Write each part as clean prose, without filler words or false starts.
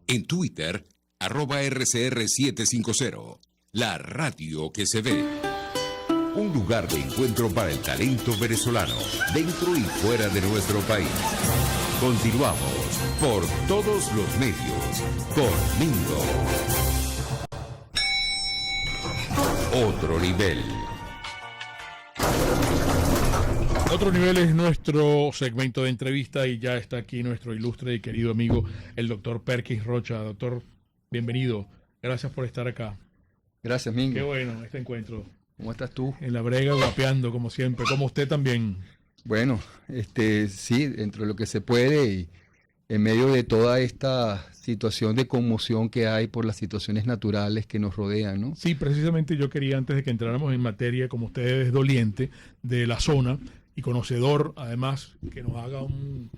En Twitter, @RCR750. La radio que se ve. Un lugar de encuentro para el talento venezolano, dentro y fuera de nuestro país. Continuamos por todos los medios con Mingo. Otro nivel. Otro nivel es nuestro segmento de entrevista y ya está aquí nuestro ilustre y querido amigo, el doctor Perkins Rocha. Doctor, bienvenido. Gracias por estar acá. Gracias, Mingo. Qué bueno este encuentro. ¿Cómo estás tú? En la brega, guapeando, como siempre. Como usted también. Bueno, sí, dentro de lo que se puede y en medio de toda esta situación de conmoción que hay por las situaciones naturales que nos rodean, ¿no? Sí, precisamente yo quería, antes de que entráramos en materia, como usted es doliente de la zona y conocedor, además, que nos haga un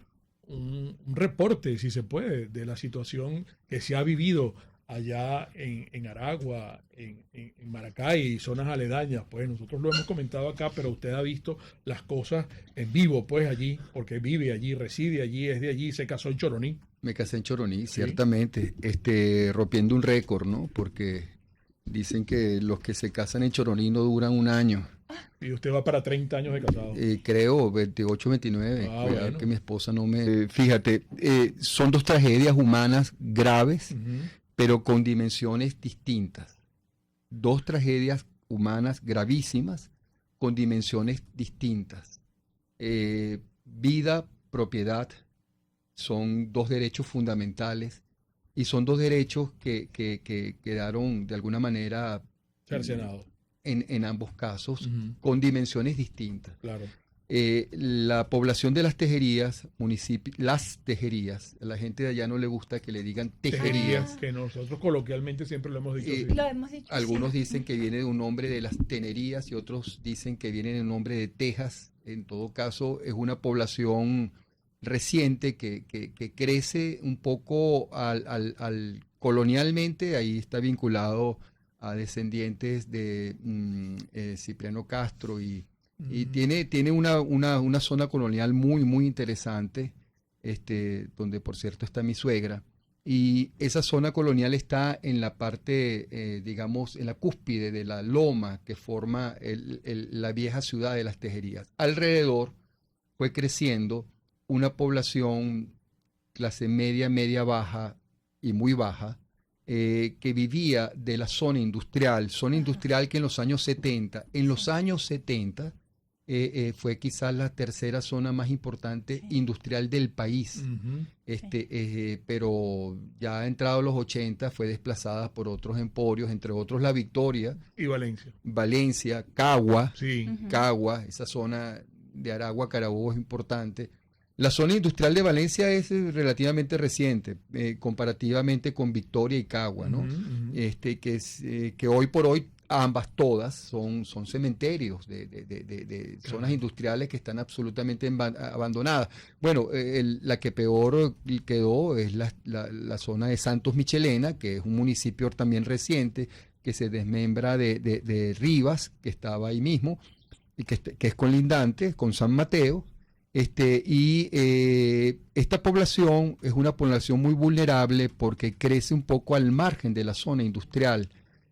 reporte, si se puede, de la situación que se ha vivido allá en Aragua, en Maracay y zonas aledañas. Pues nosotros lo hemos comentado acá, pero usted ha visto las cosas en vivo, pues allí, porque vive allí, reside allí, es de allí, se casó en Choroní. Me casé en Choroní, Sí. ciertamente, rompiendo un récord, ¿no? Porque dicen que los que se casan en Choroní no duran un año. Y usted va para 30 años de casado. Creo, 28, 29. Ah, Cuidado bueno. que mi esposa no me... Fíjate, son dos tragedias humanas graves, pero con dimensiones distintas. Dos tragedias humanas gravísimas con dimensiones distintas. Vida, propiedad, son dos derechos fundamentales y son dos derechos que quedaron de alguna manera Cercenado. en ambos casos Con con dimensiones distintas. claro. La población de Las Tejerías, Las Tejerías, a la gente de allá no le gusta que le digan tejerías. Que nosotros coloquialmente siempre lo hemos dicho así. Lo hemos dicho. Algunos dicen que viene de un nombre de las tenerías y otros dicen que viene de un nombre de Texas. En todo caso, es una población reciente que crece un poco colonialmente. Ahí está vinculado a descendientes de Cipriano Castro y tiene una zona colonial muy, muy interesante, donde por cierto está mi suegra. Y esa zona colonial está en la parte, digamos, en la cúspide de la loma que forma la vieja ciudad de Las Tejerías. Alrededor fue creciendo una población clase media, media baja y muy baja, que vivía de la zona industrial que en los años 70, fue quizás la tercera zona más importante industrial del país. Pero ya entrado los 80 fue desplazada por otros emporios, entre otros La Victoria Y Valencia, Cagua, sí. Cagua, esa zona de Aragua, Carabobo es importante. La zona industrial de Valencia es relativamente reciente, comparativamente con Victoria y Cagua, ¿no? Que hoy por hoy ambas todas son cementerios de zonas industriales que están absolutamente abandonadas. Bueno, la que peor quedó es la zona de Santos Michelena, que es un municipio también reciente, que se desmembra de Rivas, que estaba ahí mismo, y que es colindante con San Mateo. Esta población es una población muy vulnerable porque crece un poco al margen de la zona industrial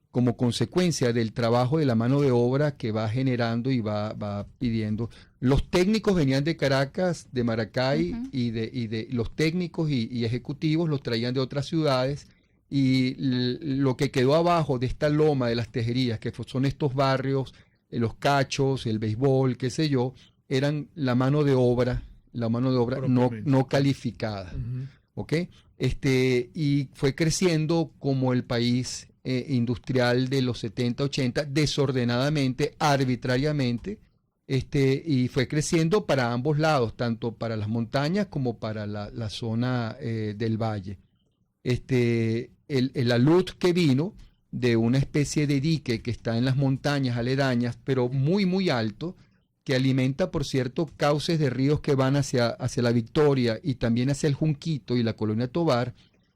como consecuencia del trabajo de la mano de obra que va generando y va pidiendo. Los técnicos venían de Caracas, de Maracay, y de los técnicos y ejecutivos los traían de otras ciudades, y lo que quedó abajo de esta loma de Las Tejerías, que son estos barrios, los cachos, el béisbol, qué sé yo, eran la mano de obra no calificada. ¿Ok? Y fue creciendo como el país industrial de los 70, 80, desordenadamente, arbitrariamente, y fue creciendo para ambos lados, tanto para las montañas como para la zona del valle. El alud que vino de una especie de dique que está en las montañas aledañas, pero muy, muy alto, que alimenta, por cierto, cauces de ríos que van hacia la Victoria y también hacia el Junquito y la Colonia Tovar,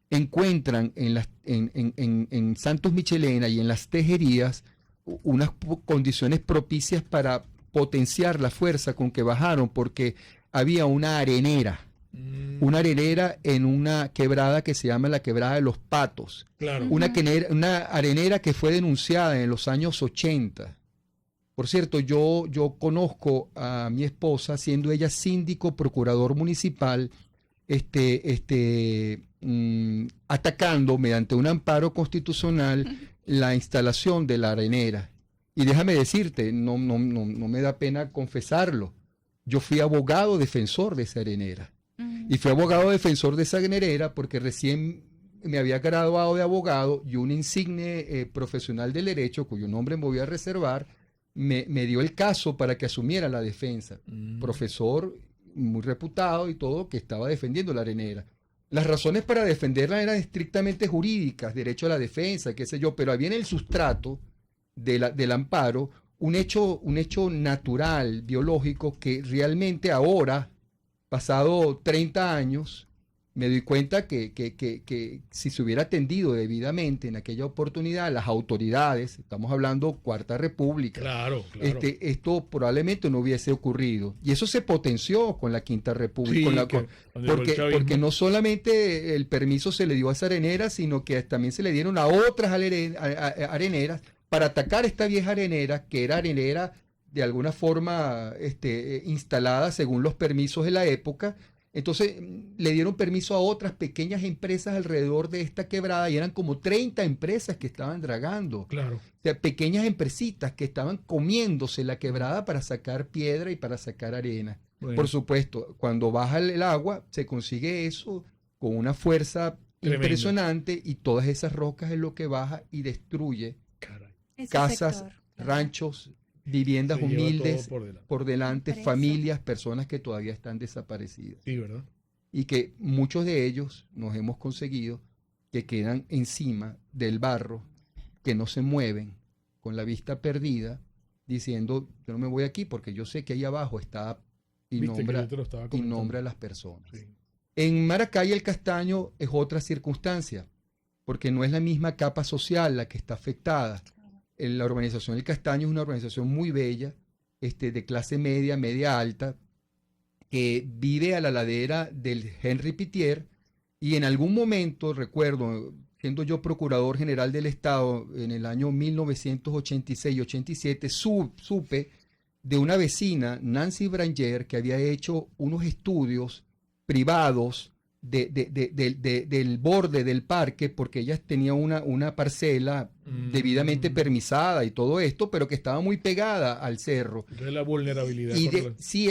encuentran en Santos Michelena y en Las Tejerías unas condiciones propicias para potenciar la fuerza con que bajaron, porque había una arenera Una arenera en una quebrada que se llama la Quebrada de los Patos. Claro. Una arenera que fue denunciada en los años 80. Por cierto, yo conozco a mi esposa, siendo ella síndico, procurador municipal, atacando mediante un amparo constitucional la instalación de la arenera. Y déjame decirte, no me da pena confesarlo, yo fui abogado defensor de esa arenera. Y fui abogado defensor de esa arenera porque recién me había graduado de abogado y un insigne profesional del derecho, cuyo nombre me voy a reservar, me dio el caso para que asumiera la defensa. Profesor muy reputado y todo, que estaba defendiendo la arenera. Las razones para defenderla eran estrictamente jurídicas, derecho a la defensa, qué sé yo, pero había en el sustrato del amparo un hecho natural, biológico, que realmente ahora, pasado 30 años, me doy cuenta que si se hubiera atendido debidamente en aquella oportunidad, las autoridades, estamos hablando Cuarta República, claro. Esto probablemente no hubiese ocurrido. Y eso se potenció con la Quinta República, Sí, porque no solamente el permiso se le dio a esa arenera, sino que también se le dieron a otras areneras para atacar esta vieja arenera, que era arenera de alguna forma instalada según los permisos de la época. Entonces le dieron permiso a otras pequeñas empresas alrededor de esta quebrada y eran como 30 empresas que estaban dragando. Claro. O sea, pequeñas empresitas que estaban comiéndose la quebrada para sacar piedra y para sacar arena. Bueno. Por supuesto, cuando baja el agua se consigue eso con una fuerza impresionante y todas esas rocas es lo que baja y destruye casas, ranchos, viviendas humildes por delante, familias, personas que todavía están desaparecidas. Sí, ¿verdad? Y que muchos de ellos nos hemos conseguido que quedan encima del barro, que no se mueven, con la vista perdida, diciendo, yo no me voy aquí porque yo sé que ahí abajo está y nombra a las personas. Sí. En Maracay el Castaño es otra circunstancia, porque no es la misma capa social la que está afectada. La urbanización del Castaño es una urbanización muy bella, de clase media, media alta, que vive a la ladera del Henri Pittier, y en algún momento, recuerdo, siendo yo procurador general del Estado en el año 1986-87, supe de una vecina, Nancy Branger, que había hecho unos estudios privados del borde del parque, porque ella tenía una parcela debidamente permisada y todo esto, pero que estaba muy pegada al cerro. Entonces la vulnerabilidad. Sí,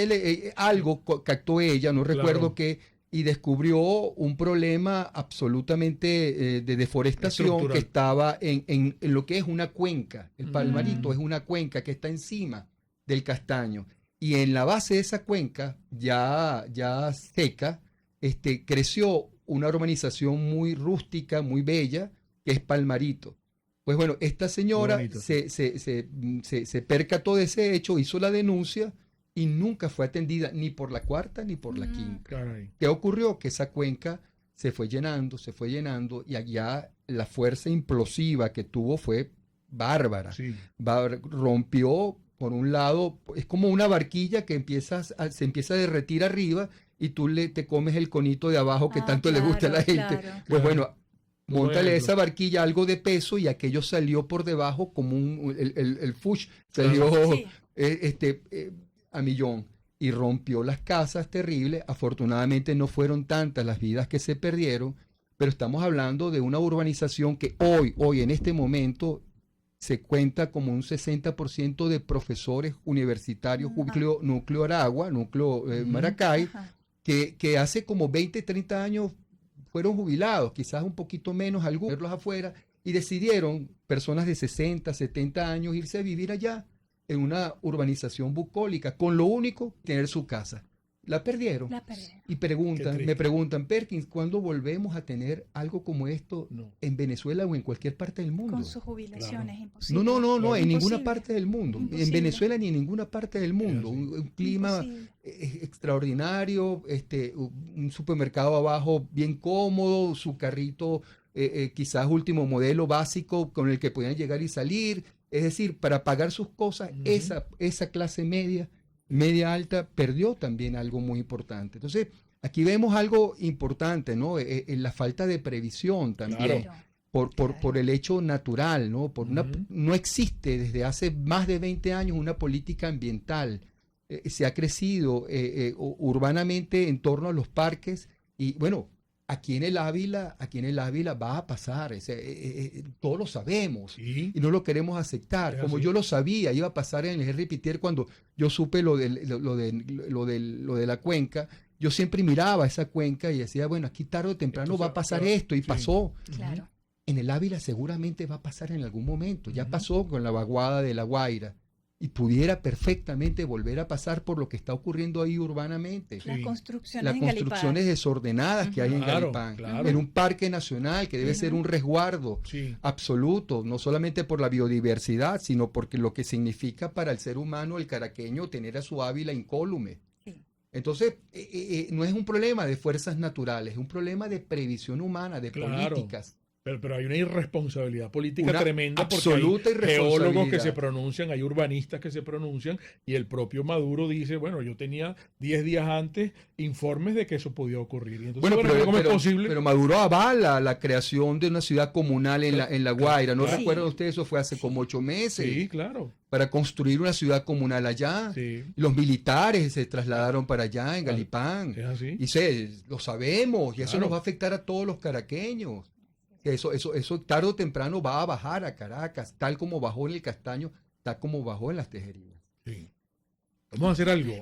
algo captó ella, no recuerdo qué, y descubrió un problema absolutamente de deforestación estructural, que estaba en lo que es una cuenca. El Palmarito es una cuenca que está encima del Castaño. Y en la base de esa cuenca, ya seca, creció una urbanización muy rústica, muy bella, que es Palmarito. Pues bueno, esta señora se percató de ese hecho, hizo la denuncia y nunca fue atendida ni por la Cuarta ni por la Quinta. Caray. ¿Qué ocurrió? Que esa cuenca se fue llenando y allá la fuerza implosiva que tuvo fue bárbara. Sí. Rompió, por un lado, es como una barquilla que se empieza a derretir arriba y tú te comes el conito de abajo que tanto le gusta a la gente. Claro. Pues bueno, móntale a esa barquilla algo de peso y aquello salió por debajo como el fush salió a millón y rompió las casas terribles. Afortunadamente no fueron tantas las vidas que se perdieron, pero estamos hablando de una urbanización que hoy en este momento se cuenta como un 60% de profesores universitarios, núcleo Aragua, núcleo Maracay, que hace como 20, 30 años fueron jubilados, quizás un poquito menos, algunos afuera, y decidieron, personas de 60, 70 años, irse a vivir allá, en una urbanización bucólica, con lo único, tener su casa. La perdieron. Y me preguntan, Perkins, ¿cuándo volvemos a tener algo como esto en Venezuela o en cualquier parte del mundo? Con su jubilación es imposible. No, en ninguna parte del mundo. En Venezuela ni en ninguna parte del mundo. Un clima extraordinario, un supermercado abajo bien cómodo, su carrito quizás último modelo básico con el que podían llegar y salir. Es decir, para pagar sus cosas, esa clase media alta, perdió también algo muy importante. Entonces, aquí vemos algo importante, ¿no? En la falta de previsión también. Claro. Por el hecho natural, ¿no? No existe desde hace más de 20 años una política ambiental. Se ha crecido urbanamente en torno a los parques y bueno, aquí en el Ávila va a pasar, todos lo sabemos, Sí. y no lo queremos aceptar. Es Como así. yo lo sabía, iba a pasar en el Henri Pittier cuando yo supe lo de la cuenca. Yo siempre miraba esa cuenca y decía, bueno, aquí tarde o temprano Esto va a pasar se va. esto, y Sí. pasó. Claro. En el Ávila seguramente va a pasar en algún momento. Ya Ujú. pasó con la vaguada de La Guaira y pudiera perfectamente volver a pasar por lo que está ocurriendo ahí urbanamente. Las Sí. construcciones Las en Galipán. construcciones desordenadas que hay en Claro, Galipán, claro. en un parque nacional que debe ser un resguardo Sí. absoluto, no solamente por la biodiversidad, sino porque lo que significa para el ser humano, el caraqueño, tener a su Ávila incólume. Sí. Entonces, no es un problema de fuerzas naturales, es un problema de previsión humana, de Claro. políticas. Pero hay una irresponsabilidad política Una tremenda porque absoluta hay geólogos que irresponsabilidad. se pronuncian, hay urbanistas que se pronuncian y el propio Maduro dice, bueno, yo tenía 10 días antes informes de que eso podía ocurrir. Y entonces, Bueno, ¿cómo es posible? pero Maduro avala la creación de una ciudad comunal en La Guaira. ¿No Claro. recuerdan ustedes? Eso fue hace como 8 meses. Sí, claro. Para construir una ciudad comunal allá. Sí. Los militares se trasladaron para allá, en Galipán. Es así. Y lo sabemos, y eso Claro. nos va a afectar a todos los caraqueños. Eso tarde o temprano va a bajar a Caracas, tal como bajó en el Castaño, tal como bajó en las Tejerías. Sí. Vamos a hacer algo,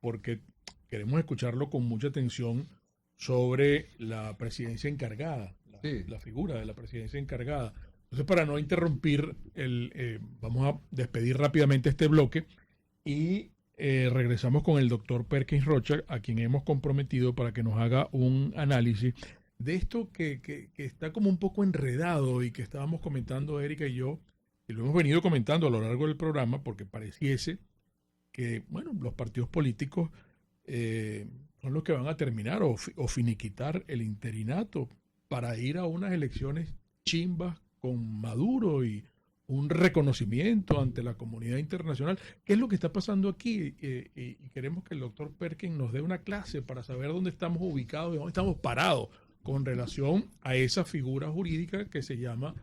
porque queremos escucharlo con mucha atención sobre la presidencia encargada, Sí. la figura de la presidencia encargada. Entonces, para no interrumpir, vamos a despedir rápidamente este bloque y regresamos con el doctor Perkins Rocha, a quien hemos comprometido para que nos haga un análisis de esto que está como un poco enredado y que estábamos comentando Erika y yo, y lo hemos venido comentando a lo largo del programa, porque pareciese que, bueno, los partidos políticos son los que van a terminar o finiquitar el interinato para ir a unas elecciones chimbas con Maduro y un reconocimiento ante la comunidad internacional. ¿Qué es lo que está pasando aquí? Y queremos que el doctor Perkins nos dé una clase para saber dónde estamos ubicados y dónde estamos parados con relación a esa figura jurídica que se llama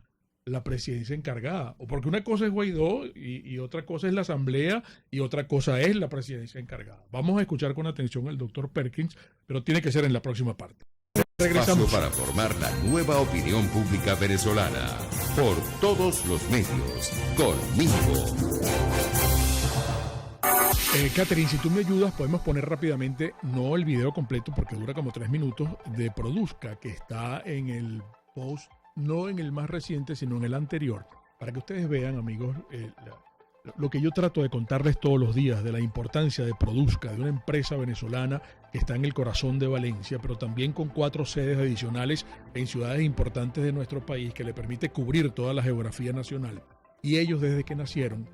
la presidencia encargada. O porque una cosa es Guaidó y otra cosa es la Asamblea y otra cosa es la presidencia encargada. Vamos a escuchar con atención al doctor Perkins, pero tiene que ser en la próxima parte. Espacio Regresamos. para formar la nueva opinión pública venezolana. Por todos los medios. Conmigo. Catherine, si tú me ayudas, podemos poner rápidamente, no el video completo porque dura como 3 minutos, de Produzca, que está en el post, no en el más reciente, sino en el anterior, para que ustedes vean, amigos, lo que yo trato de contarles todos los días de la importancia de Produzca, de una empresa venezolana que está en el corazón de Valencia, pero también con 4 sedes adicionales en ciudades importantes de nuestro país, que le permite cubrir toda la geografía nacional. Y ellos desde que nacieron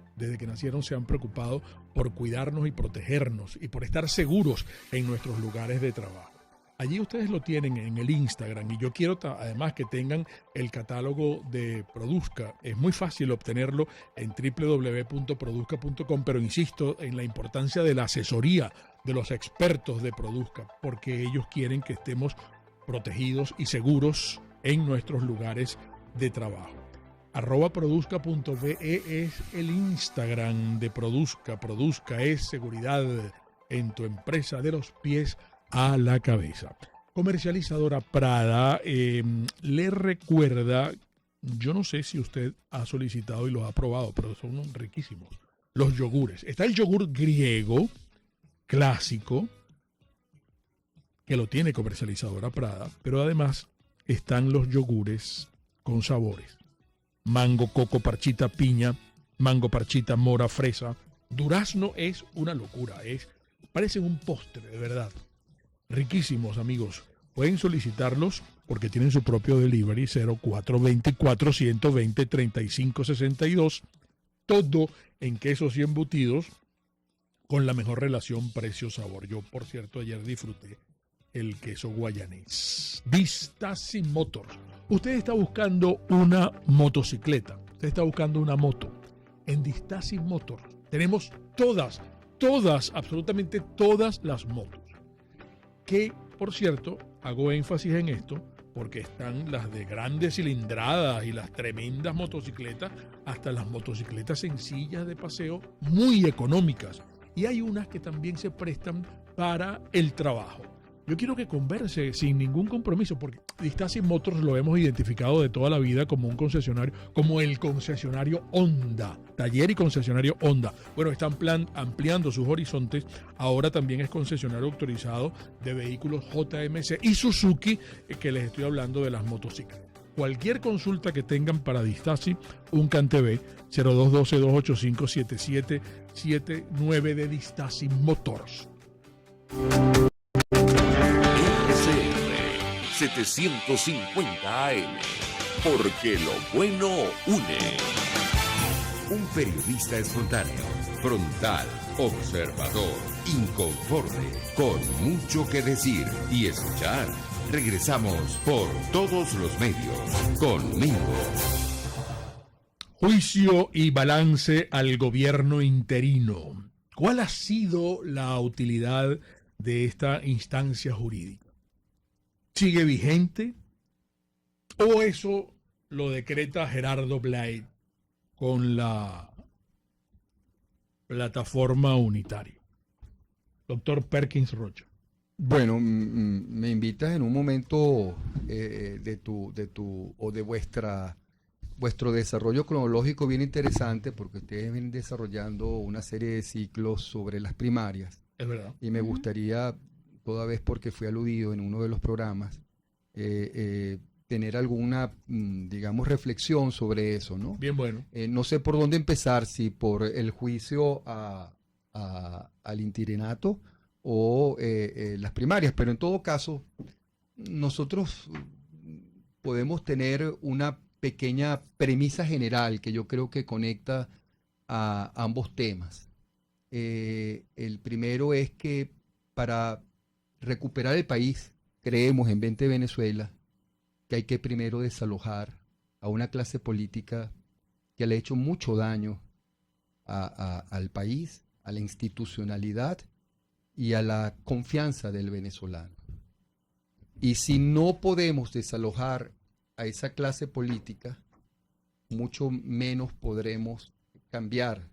se han preocupado por cuidarnos y protegernos y por estar seguros en nuestros lugares de trabajo. Allí ustedes lo tienen en el Instagram y yo quiero además que tengan el catálogo de Produzca. Es muy fácil obtenerlo en www.produzca.com, pero insisto en la importancia de la asesoría de los expertos de Produzca, porque ellos quieren que estemos protegidos y seguros en nuestros lugares de trabajo. @produzca.be es el Instagram de Produzca. Produzca es seguridad en tu empresa de los pies a la cabeza. Comercializadora Prada le recuerda, yo no sé si usted ha solicitado y los ha probado, pero son riquísimos, los yogures. Está el yogur griego clásico, que lo tiene Comercializadora Prada, pero además están los yogures con sabores. Mango, coco, parchita, piña, mango, parchita, mora, fresa. Durazno es una locura, parecen un postre, de verdad. Riquísimos, amigos. Pueden solicitarlos porque tienen su propio delivery 0424-120-3562. Todo en quesos y embutidos con la mejor relación precio-sabor. Yo, por cierto, ayer disfruté el queso guayanés. Vistasi Motors. Usted está buscando una motocicleta, usted está buscando una moto. En Vistasi Motors tenemos todas, absolutamente todas las motos. que, por cierto, hago énfasis en esto, porque están las de grandes cilindradas y las tremendas motocicletas, hasta las motocicletas sencillas de paseo, muy económicas. Y hay unas que también se prestan para el trabajo. Yo quiero que converse sin ningún compromiso, porque Distasis Motors lo hemos identificado de toda la vida como un concesionario, como el concesionario Honda, taller y concesionario Honda. Bueno, están ampliando sus horizontes, ahora también es concesionario autorizado de vehículos JMC y Suzuki, que les estoy hablando de las motocicletas. Cualquier consulta que tengan para Distasis, un CanTV, 0212-285-7779 de Distasis Motors. 750 AM, porque lo bueno une. Un periodista espontáneo, frontal, observador, inconforme, con mucho que decir y escuchar. Regresamos por todos los medios, conmigo. Juicio y balance al gobierno interino. ¿Cuál ha sido la utilidad de esta instancia jurídica? ¿Sigue vigente? ¿O eso lo decreta Gerardo Blade con la plataforma unitaria? Doctor Perkins Rocha. Bueno, me invitas en un momento vuestro desarrollo cronológico bien interesante, porque ustedes vienen desarrollando una serie de ciclos sobre las primarias. Es verdad. Y me gustaría, toda vez porque fui aludido en uno de los programas, tener alguna, digamos, reflexión sobre eso, ¿no? Bien bueno. No sé por dónde empezar, si por el juicio al interinato o las primarias, pero en todo caso, nosotros podemos tener una pequeña premisa general que yo creo que conecta a ambos temas. El primero es que para recuperar el país, creemos en 20 Venezuela, que hay que primero desalojar a una clase política que le ha hecho mucho daño al país, a la institucionalidad y a la confianza del venezolano. Y si no podemos desalojar a esa clase política, mucho menos podremos cambiar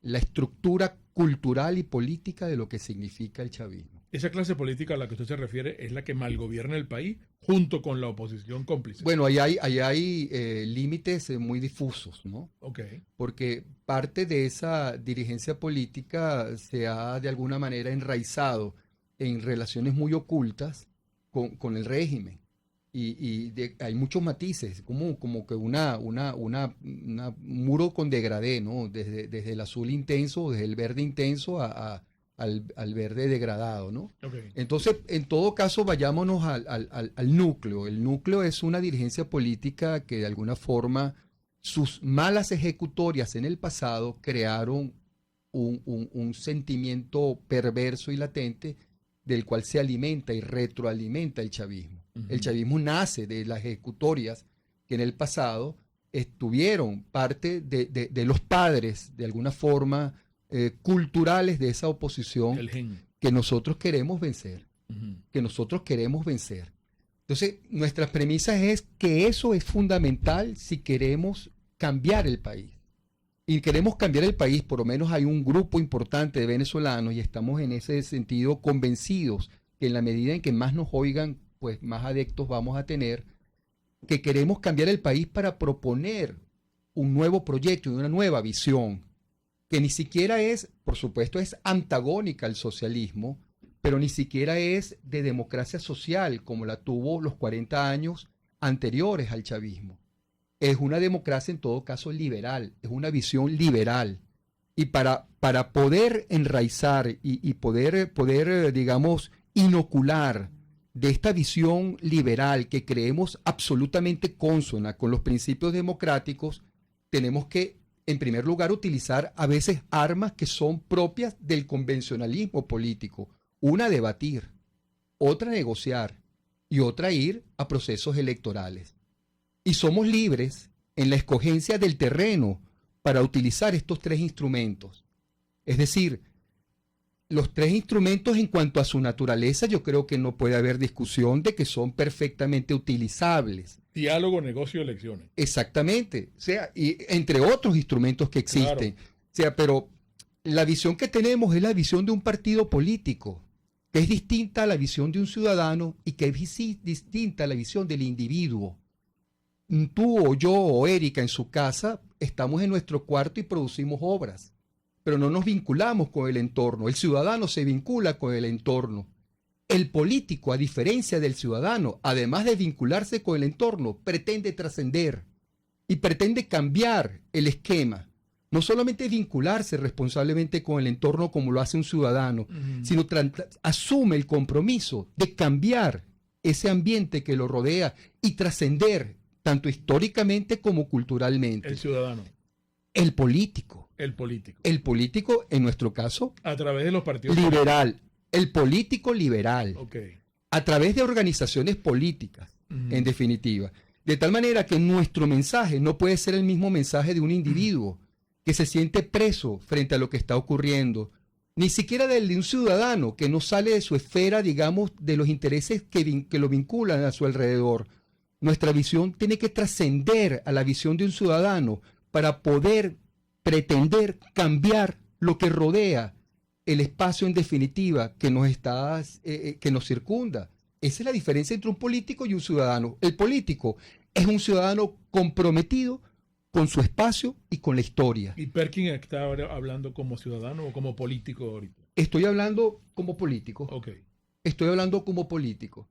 la estructura cultural y política de lo que significa el chavismo. Esa clase política a la que usted se refiere es la que malgobierna el país junto con la oposición cómplice. Bueno, ahí hay límites muy difusos, ¿no? Okay. Porque parte de esa dirigencia política se ha de alguna manera enraizado en relaciones muy ocultas con el régimen. Hay muchos matices, como que un muro con degradé, ¿no? Desde el azul intenso, desde el verde intenso al verde degradado, ¿no? Okay. Entonces, en todo caso, vayámonos al núcleo. El núcleo es una dirigencia política que de alguna forma sus malas ejecutorias en el pasado crearon un sentimiento perverso y latente del cual se alimenta y retroalimenta el chavismo. Uh-huh. El chavismo nace de las ejecutorias que en el pasado estuvieron parte de los padres, de alguna forma, culturales de esa oposición que nosotros queremos vencer. Uh-huh. Que nosotros queremos vencer. Entonces, nuestra premisa es que eso es fundamental si queremos cambiar el país. Y queremos cambiar el país, por lo menos hay un grupo importante de venezolanos y estamos en ese sentido convencidos que en la medida en que más nos oigan, pues más adeptos vamos a tener, que queremos cambiar el país para proponer un nuevo proyecto y una nueva visión, que ni siquiera es, por supuesto, es antagónica al socialismo, pero ni siquiera es de democracia social como la tuvo los 40 años anteriores al chavismo. Es una democracia en todo caso liberal, es una visión liberal. Y para poder enraizar y poder, digamos, inocular de esta visión liberal que creemos absolutamente consona con los principios democráticos, tenemos que, en primer lugar, utilizar a veces armas que son propias del convencionalismo político. Una, debatir, otra, negociar y otra, ir a procesos electorales. Y somos libres en la escogencia del terreno para utilizar estos tres instrumentos. Es decir, los tres instrumentos en cuanto a su naturaleza, yo creo que no puede haber discusión de que son perfectamente utilizables. Diálogo, negocio, elecciones. Exactamente. O sea, y entre otros instrumentos que existen. Claro. O sea, pero la visión que tenemos es la visión de un partido político, que es distinta a la visión de un ciudadano y que es distinta a la visión del individuo. Tú o yo o Erika en su casa estamos en nuestro cuarto y producimos obras, pero no nos vinculamos con el entorno. El ciudadano se vincula con el entorno. El político, a diferencia del ciudadano, además de vincularse con el entorno, pretende trascender y pretende cambiar el esquema. No solamente vincularse responsablemente con el entorno como lo hace un ciudadano, sino asume el compromiso de cambiar ese ambiente que lo rodea y trascender tanto históricamente como culturalmente. El ciudadano. El político. El político. El político, en nuestro caso, a través de los partidos liberal. El político liberal. Okay. A través de organizaciones políticas, en definitiva. De tal manera que nuestro mensaje no puede ser el mismo mensaje de un individuo que se siente preso frente a lo que está ocurriendo, ni siquiera del de un ciudadano que no sale de su esfera, digamos, de los intereses que lo vinculan a su alrededor. Nuestra visión tiene que trascender a la visión de un ciudadano para poder pretender cambiar lo que rodea el espacio en definitiva que nos circunda. Esa es la diferencia entre un político y un ciudadano. El político es un ciudadano comprometido con su espacio y con la historia. ¿Y Perkin está hablando como ciudadano o como político ahorita? Estoy hablando como político. Okay. Estoy hablando como político.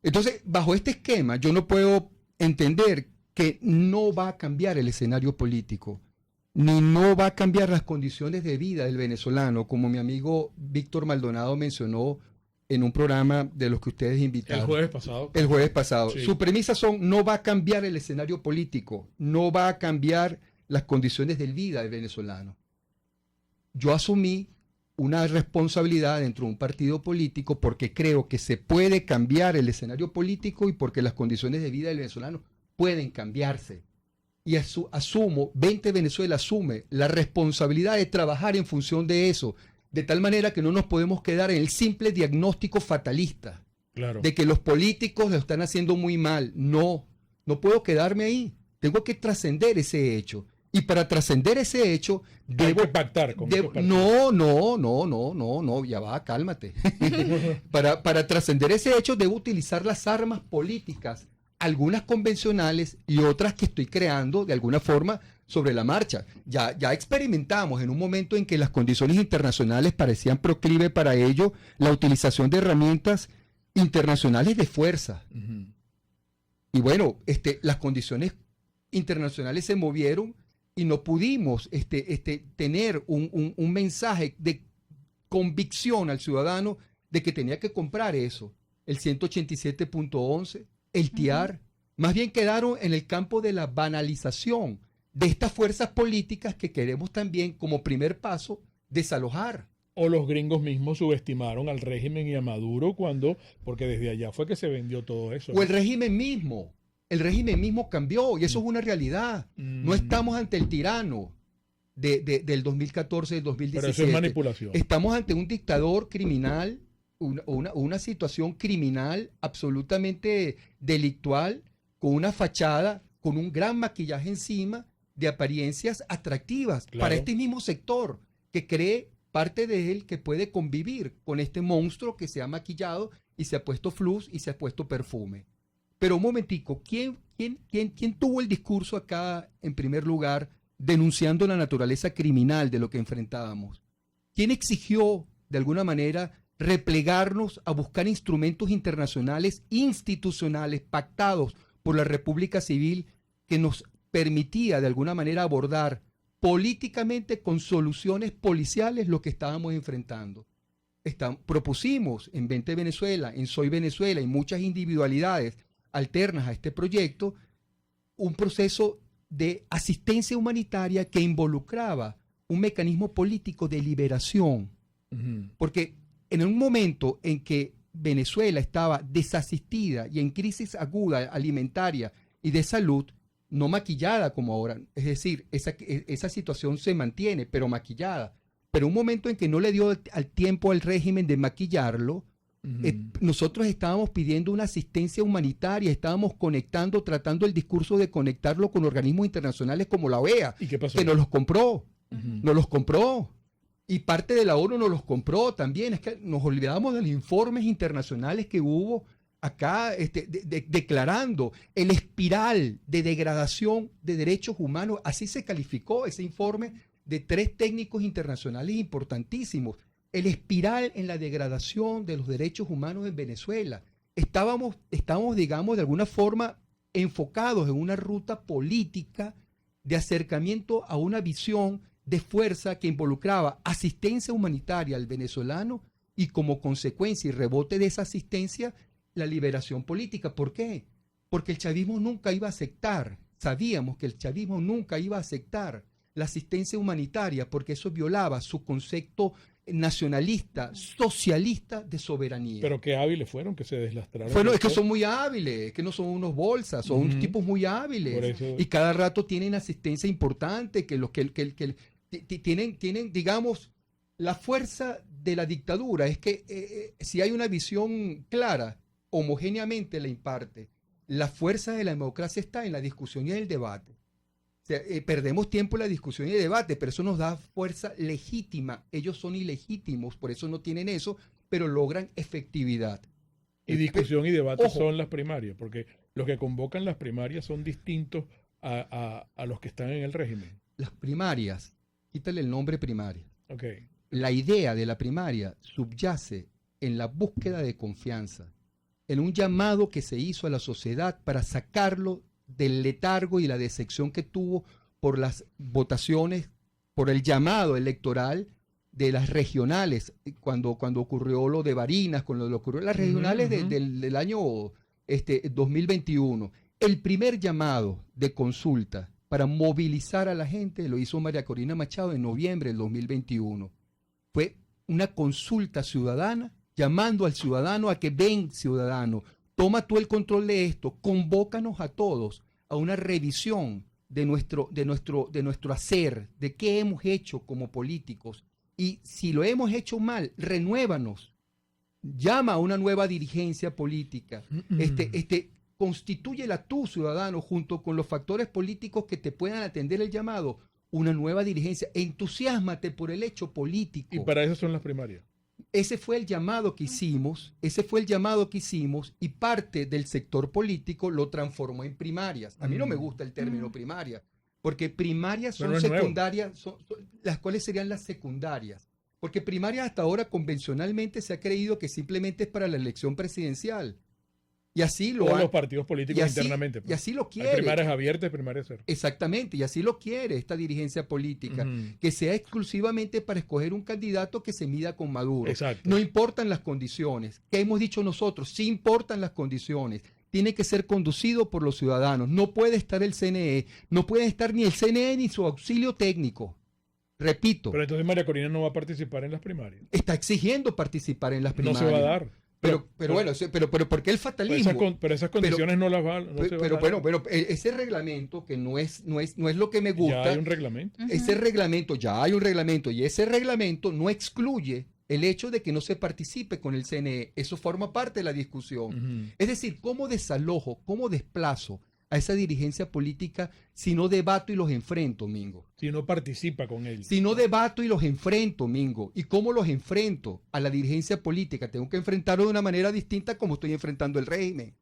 Entonces, bajo este esquema, yo no puedo entender que no va a cambiar el escenario político, ni no va a cambiar las condiciones de vida del venezolano, como mi amigo Víctor Maldonado mencionó en un programa de los que ustedes invitaron. El jueves pasado. El jueves pasado. Sí. Su premisa son, no va a cambiar el escenario político, no va a cambiar las condiciones de vida del venezolano. Yo asumí una responsabilidad dentro de un partido político porque creo que se puede cambiar el escenario político y porque las condiciones de vida del venezolano pueden cambiarse. Y asumo, 20 Venezuela asume la responsabilidad de trabajar en función de eso, de tal manera que no nos podemos quedar en el simple diagnóstico fatalista, claro, de que los políticos lo están haciendo muy mal. No puedo quedarme ahí. Tengo que trascender ese hecho. Y para trascender ese hecho, debo pactar con No, ya va, cálmate. Para trascender ese hecho, debo utilizar las armas políticas, algunas convencionales y otras que estoy creando de alguna forma sobre la marcha. Ya experimentamos en un momento en que las condiciones internacionales parecían proclive para ello, la utilización de herramientas internacionales de fuerza. Y bueno, las condiciones internacionales se movieron y no pudimos tener un mensaje de convicción al ciudadano de que tenía que comprar eso. El 187.11, el TIAR, más bien quedaron en el campo de la banalización de estas fuerzas políticas que queremos también, como primer paso, desalojar. O los gringos mismos subestimaron al régimen y a Maduro porque desde allá fue que se vendió todo eso, ¿no? O el régimen mismo cambió y eso es una realidad. No estamos ante el tirano del 2014, del 2017. Pero eso es manipulación. Estamos ante un dictador criminal, una situación criminal absolutamente delictual, con una fachada, con un gran maquillaje encima de apariencias atractivas, claro, para este mismo sector que cree parte de él que puede convivir con este monstruo que se ha maquillado y se ha puesto flux y se ha puesto perfume. Pero un momentico, ¿quién tuvo el discurso acá en primer lugar denunciando la naturaleza criminal de lo que enfrentábamos? ¿Quién exigió de alguna manera replegarnos a buscar instrumentos internacionales, institucionales, pactados por la República Civil que nos permitía de alguna manera abordar políticamente con soluciones policiales lo que estábamos enfrentando? Propusimos en 20 Venezuela, en Soy Venezuela y muchas individualidades alternas a este proyecto, un proceso de asistencia humanitaria que involucraba un mecanismo político de liberación. Porque en un momento en que Venezuela estaba desasistida y en crisis aguda alimentaria y de salud, no maquillada como ahora, es decir, esa situación se mantiene, pero maquillada pero un momento en que no le dio al tiempo al régimen de maquillarlo, nosotros estábamos pidiendo una asistencia humanitaria, estábamos conectando, tratando el discurso de conectarlo con organismos internacionales como la OEA, ¿Y qué pasó? que nos los compró, nos los compró. Y parte de la ONU nos los compró también. Es que nos olvidamos de los informes internacionales que hubo acá declarando el espiral de degradación de derechos humanos. Así se calificó ese informe de 3 técnicos internacionales importantísimos. El espiral en la degradación de los derechos humanos en Venezuela. Estábamos, digamos, de alguna forma enfocados en una ruta política de acercamiento a una visión de fuerza que involucraba asistencia humanitaria al venezolano y como consecuencia y rebote de esa asistencia, la liberación política. ¿Por qué? Porque el chavismo nunca iba a aceptar, sabíamos que el chavismo nunca iba a aceptar la asistencia humanitaria porque eso violaba su concepto nacionalista, socialista de soberanía. Pero qué hábiles fueron que se deslastraron. Bueno, es que son muy hábiles, es que no son unos bolsas, son unos tipos muy hábiles. Y cada rato tienen asistencia importante, que los que tienen, digamos, la fuerza de la dictadura. Es que si hay una visión clara, homogéneamente la imparte. La fuerza de la democracia está en la discusión y en el debate. O sea, perdemos tiempo en la discusión y el debate, pero eso nos da fuerza legítima. Ellos son ilegítimos, por eso no tienen eso, pero logran efectividad. Y discusión y debate Ojo. son las primarias, porque los que convocan las primarias son distintos a los que están en el régimen. Las primarias, quítale el nombre primaria. Okay. La idea de la primaria subyace en la búsqueda de confianza, en un llamado que se hizo a la sociedad para sacarlo del letargo y la decepción que tuvo por las votaciones, por el llamado electoral de las regionales, cuando ocurrió lo de Barinas, cuando ocurrió las regionales del año 2021. El primer llamado de consulta para movilizar a la gente lo hizo María Corina Machado en noviembre del 2021. Fue una consulta ciudadana llamando al ciudadano a que ven, ciudadano, toma tú el control de esto, convócanos a todos a una revisión de nuestro hacer, de qué hemos hecho como políticos. Y si lo hemos hecho mal, renuévanos. Llama a una nueva dirigencia política. Constitúyela tú, ciudadano, junto con los factores políticos que te puedan atender el llamado, una nueva dirigencia. Entusiásmate por el hecho político. Y para eso son las primarias. Ese fue el llamado que hicimos, y parte del sector político lo transformó en primarias. A mí no me gusta el término primaria, porque primarias son secundarias, son las cuales serían las secundarias. Porque primarias hasta ahora convencionalmente se ha creído que simplemente es para la elección presidencial. Y así lo Todos los partidos políticos internamente. Y así lo quiere. Hay primarias abiertas y primarias cerradas. Exactamente, y así lo quiere esta dirigencia política, que sea exclusivamente para escoger un candidato que se mida con Maduro. Exacto. No importan las condiciones. ¿Qué hemos dicho nosotros? Sí importan las condiciones. Tiene que ser conducido por los ciudadanos. No puede estar el CNE, no puede estar ni el CNE ni su auxilio técnico. Repito. Pero entonces María Corina no va a participar en las primarias. Está exigiendo participar en las primarias. No se va a dar. Pero ¿por qué el fatalismo? Pero esas condiciones no las va, no se van a dar. Pero ese reglamento que no es lo que me gusta. Ya hay un reglamento. Ese reglamento, ya hay un reglamento, y ese reglamento no excluye el hecho de que no se participe con el CNE. Eso forma parte de la discusión. Es decir, ¿cómo desalojo, cómo desplazo a esa dirigencia política si no debato y los enfrento, Mingo? Si no participa con él. Si no debato y los enfrento, Mingo. ¿Y cómo los enfrento a la dirigencia política? Tengo que enfrentarlo de una manera distinta como estoy enfrentando el régimen.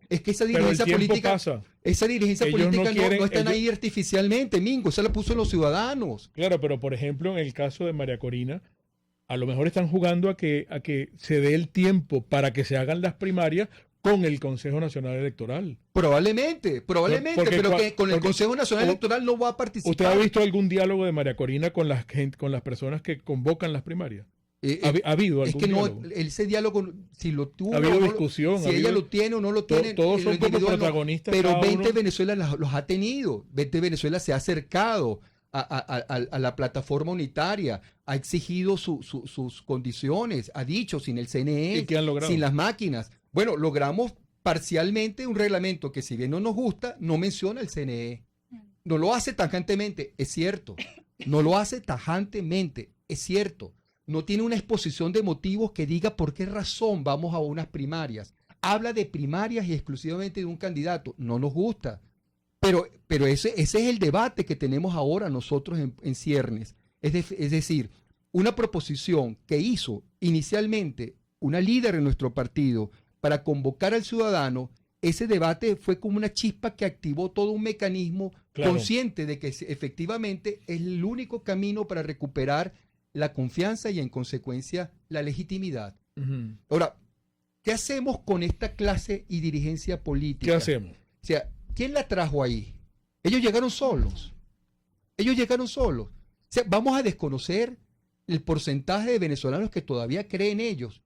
Es que esa dirigencia política, esa dirigencia política no están ahí artificialmente, Mingo. Esa la puso los ciudadanos. Claro, pero por ejemplo, en el caso de María Corina, a lo mejor están jugando a que se dé el tiempo para que se hagan las primarias con el Consejo Nacional Electoral. Probablemente, pero que con el Consejo Nacional Electoral no va a participar. ¿Usted ha visto algún diálogo de María Corina con las personas que convocan las primarias? ¿Ha habido algún diálogo? Ese diálogo, si lo tuvo, ha habido discusión. Si ella lo tiene o no lo tiene. Todos son como protagonistas. Pero 20 Venezuela los ha tenido. 20 Venezuela se ha acercado a la plataforma unitaria, ha exigido sus condiciones, ha dicho, sin el CNE, ¿Y qué han logrado? Sin las máquinas. Bueno, logramos parcialmente un reglamento que, si bien no nos gusta, no menciona el CNE. No lo hace tajantemente, es cierto. No lo hace tajantemente, es cierto. No tiene una exposición de motivos que diga por qué razón vamos a unas primarias. Habla de primarias y exclusivamente de un candidato. No nos gusta. Pero ese es el debate que tenemos ahora nosotros en ciernes. Es decir, una proposición que hizo inicialmente una líder en nuestro partido para convocar al ciudadano, ese debate fue como una chispa que activó todo un mecanismo consciente de que efectivamente es el único camino para recuperar la confianza y en consecuencia la legitimidad. Ahora, ¿qué hacemos con esta clase y dirigencia política? ¿Qué hacemos? O sea, ¿quién la trajo ahí? Ellos llegaron solos. O sea, vamos a desconocer el porcentaje de venezolanos que todavía creen en ellos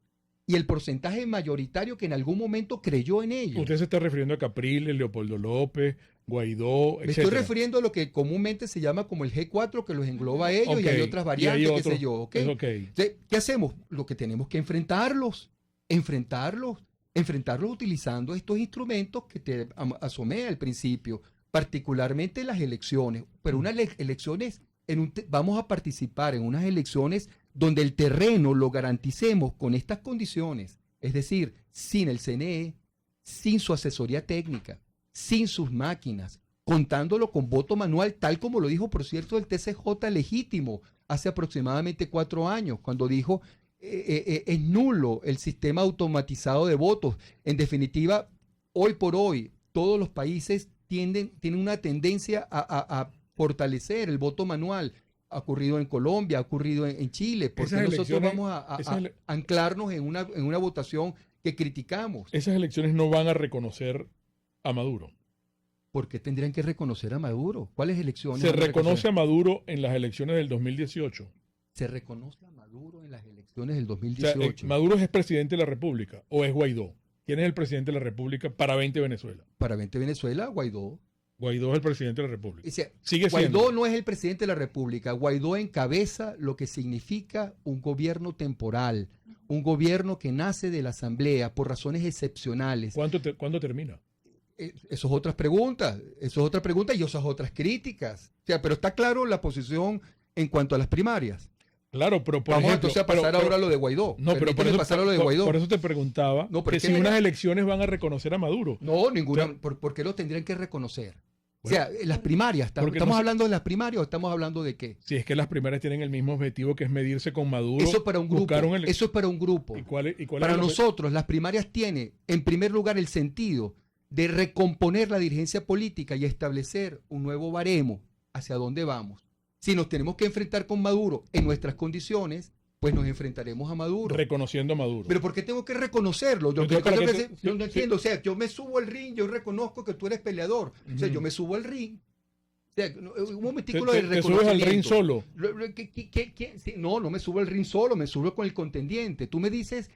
y el porcentaje mayoritario que en algún momento creyó en ellos. Usted se está refiriendo a Capriles, Leopoldo López, Guaidó, etc. Me estoy refiriendo a lo que comúnmente se llama como el G4, que los engloba a ellos, y hay otras variantes, qué sé yo. ¿Okay? ¿Qué hacemos? Lo que tenemos que enfrentarlos utilizando estos instrumentos que te asomé al principio, particularmente las elecciones, pero unas elecciones, vamos a participar en unas elecciones donde el terreno lo garanticemos con estas condiciones, es decir, sin el CNE, sin su asesoría técnica, sin sus máquinas, contándolo con voto manual, tal como lo dijo, por cierto, el TCJ legítimo hace aproximadamente 4 años, cuando dijo es nulo el sistema automatizado de votos. En definitiva, hoy por hoy, todos los países tienen una tendencia a fortalecer el voto manual. Ha ocurrido en Colombia, ha ocurrido en Chile. Porque nosotros vamos a anclarnos en una votación que criticamos. Esas elecciones no van a reconocer a Maduro. ¿Por qué tendrían que reconocer a Maduro? ¿Cuáles elecciones? Se reconoce a Maduro en las elecciones del 2018. Se reconoce a Maduro en las elecciones del 2018. O sea, ¿Maduro es presidente de la República o es Guaidó? ¿Quién es el presidente de la República para 20 Venezuela? Para 20 Venezuela, Guaidó. Guaidó es el presidente de la República. O sea, sigue Guaidó siendo. no es el presidente de la República. Guaidó encabeza lo que significa un gobierno temporal, un gobierno que nace de la Asamblea por razones excepcionales. ¿Cuándo termina? Eso es otras preguntas, y esas otras críticas. O sea, pero está claro la posición en cuanto a las primarias. Claro, pero por Vamos ejemplo, entonces a pasar ahora a lo de Guaidó. No, pero por eso te preguntaba que si unas elecciones van a reconocer a Maduro. No, ninguna. O sea, ¿por qué lo tendrían que reconocer? Bueno, o sea, las primarias, ¿estamos hablando de las primarias o estamos hablando de qué? Si es que las primarias tienen el mismo objetivo, que es medirse con Maduro. Eso es para un grupo. Eso es para un grupo. ¿Y cuál para nosotros, las primarias tienen, en primer lugar, el sentido de recomponer la dirigencia política y establecer un nuevo baremo hacia dónde vamos. Si nos tenemos que enfrentar con Maduro en nuestras condiciones, pues nos enfrentaremos a Maduro. Reconociendo a Maduro. ¿Pero por qué tengo que reconocerlo? Yo no entiendo. O sea, yo me subo al ring, yo reconozco que tú eres peleador. O sea, yo me subo al ring. O sea, un momentico lo del reconocimiento. ¿Te subes al ring solo? No me subo al ring solo, me subo con el contendiente. Tú me dices,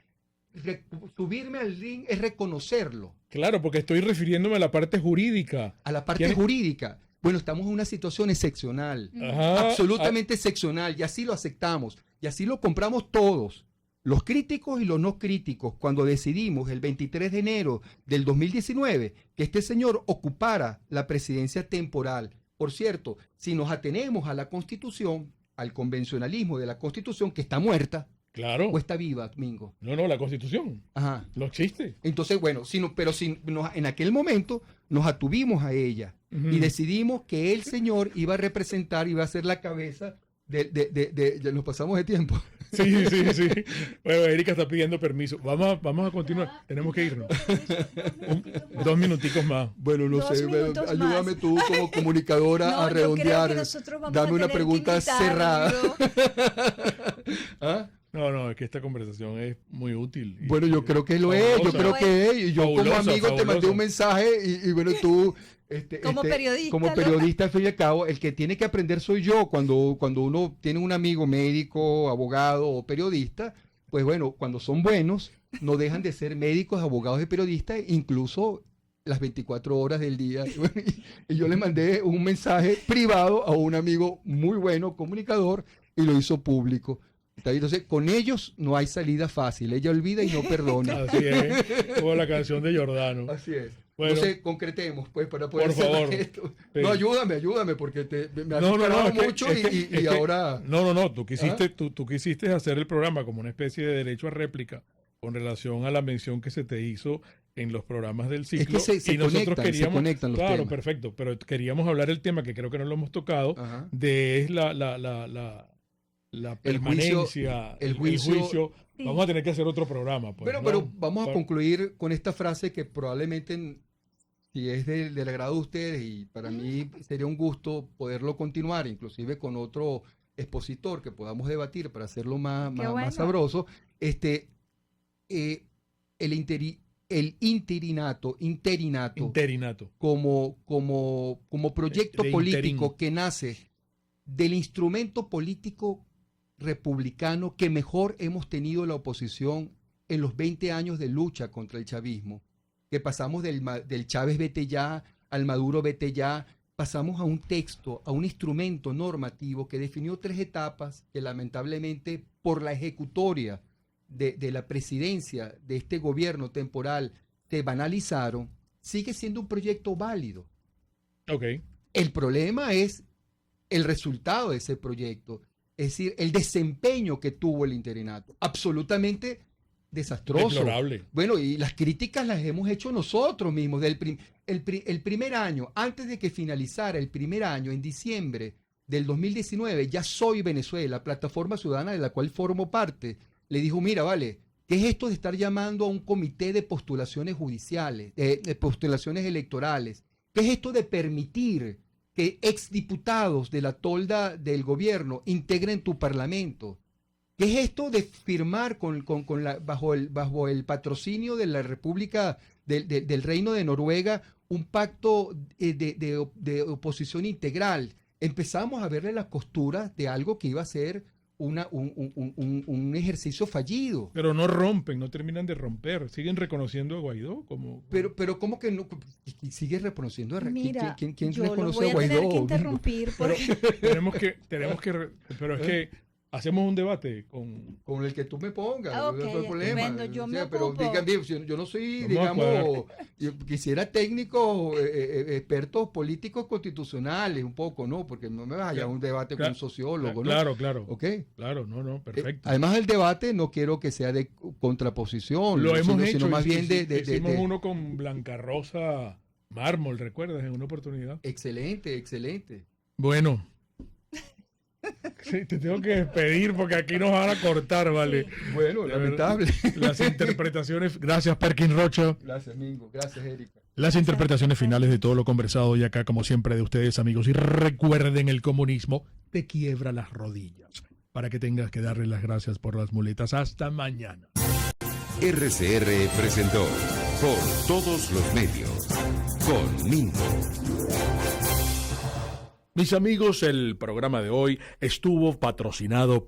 subirme al ring es reconocerlo. Claro, porque estoy refiriéndome a la parte jurídica. A la parte jurídica. Bueno, estamos en una situación excepcional, absolutamente excepcional, y así lo aceptamos, y así lo compramos todos, los críticos y los no críticos, cuando decidimos el 23 de enero del 2019 que este señor ocupara la presidencia temporal. Por cierto, si nos atenemos a la Constitución, al convencionalismo de la Constitución, que está muerta, claro, o está viva, Mingo. No, la Constitución. Ajá. No existe. Entonces, bueno, en aquel momento nos atuvimos a ella y decidimos que el señor iba a representar, iba a ser la cabeza ya nos pasamos de tiempo. Sí. Bueno, Erika está pidiendo permiso. Vamos a continuar. Tenemos que irnos. 2 minutos más. Bueno, no sé, ayúdame tú como comunicadora a redondear. Dame una pregunta cerrada. ¿Ah? No, es que esta conversación es muy útil. Bueno, yo creo que lo es, y yo como amigo te mandé un mensaje y bueno, tú... Como periodista, al fin y al cabo, el que tiene que aprender soy yo. Cuando uno tiene un amigo médico, abogado o periodista, pues bueno, cuando son buenos, no dejan de ser médicos, abogados y periodistas, incluso las 24 horas del día. Y yo le mandé un mensaje privado a un amigo muy bueno, comunicador, y lo hizo público. Entonces, con ellos no hay salida fácil. Ella olvida y no perdona. Así es, como la canción de Giordano. Así es. Bueno, entonces concretemos, pues, para poder por favor. hacer esto. Sí. No, ayúdame, porque me has No, esperado es mucho que y ahora... No, tú quisiste hacer el programa como una especie de derecho a réplica con relación a la mención que se te hizo en los programas del ciclo. Es que se nosotros se conectan los claro, temas. perfecto, pero queríamos hablar el tema que creo que no lo hemos tocado, Ajá. de la permanencia, el juicio. Sí. Vamos a tener que hacer otro programa. Pues, ¿no? Pero vamos a concluir con esta frase que probablemente, si es del agrado de ustedes, y para mí sería un gusto poderlo continuar, inclusive con otro expositor que podamos debatir para hacerlo más bueno. sabroso, el interinato como proyecto De político interín. que nace del instrumento político republicano que mejor hemos tenido la oposición en los 20 años de lucha contra el chavismo, que pasamos del Chávez vete ya al Maduro vete ya, pasamos a un texto, a un instrumento normativo que definió 3 etapas que lamentablemente por la ejecutoria de la presidencia de este gobierno temporal se banalizaron. Sigue siendo un proyecto válido. Ok. El problema es el resultado de ese proyecto, es decir, el desempeño que tuvo el interinato, absolutamente desastroso. Deplorable. Bueno, y las críticas las hemos hecho nosotros mismos. El primer año, antes de que finalizara el primer año, en diciembre del 2019, Ya Soy Venezuela, plataforma ciudadana de la cual formo parte, le dijo, mira, vale, ¿qué es esto de estar llamando a un comité de postulaciones judiciales, de postulaciones electorales? ¿Qué es esto de permitir que exdiputados de la tolda del gobierno integren tu parlamento? ¿Qué es esto de firmar bajo el patrocinio de la República del Reino de Noruega un pacto de oposición integral? Empezamos a verle las costuras de algo que iba a ser un ejercicio fallido. Pero no terminan de romper, siguen reconociendo a Guaidó como... Pero ¿cómo que no? ¿Sigue reconociendo a Mira, ¿Quién yo reconoce lo voy a a tener Guaidó? que interrumpir Pero porque pero es que hacemos un debate con el que tú me pongas, Ok, no hay problema. estupendo, yo me Pero ocupo. dígame, yo no soy, Vamos a digamos, yo quisiera técnicos, expertos políticos constitucionales un poco, ¿no? Porque no me vas a llevar a un debate con un sociólogo, ¿no? Claro. ¿Ok? Claro, no, perfecto. Además, el debate no quiero que sea de contraposición, Lo hemos hecho, sino más bien hicimos uno con Blanca Rosa Mármol, ¿recuerdas? En una oportunidad. Excelente. Bueno. Sí, te tengo que despedir porque aquí nos van a cortar, ¿vale? Bueno, lamentable. Las interpretaciones, gracias Perkin Rocha. Gracias, Mingo. Gracias, Erika. Las interpretaciones finales de todo lo conversado y acá, como siempre, de ustedes, amigos. Y recuerden, el comunismo te quiebra las rodillas para que tengas que darle las gracias por las muletas. Hasta mañana. RCR presentó Por Todos los Medios con Mingo. Mis amigos, el programa de hoy estuvo patrocinado por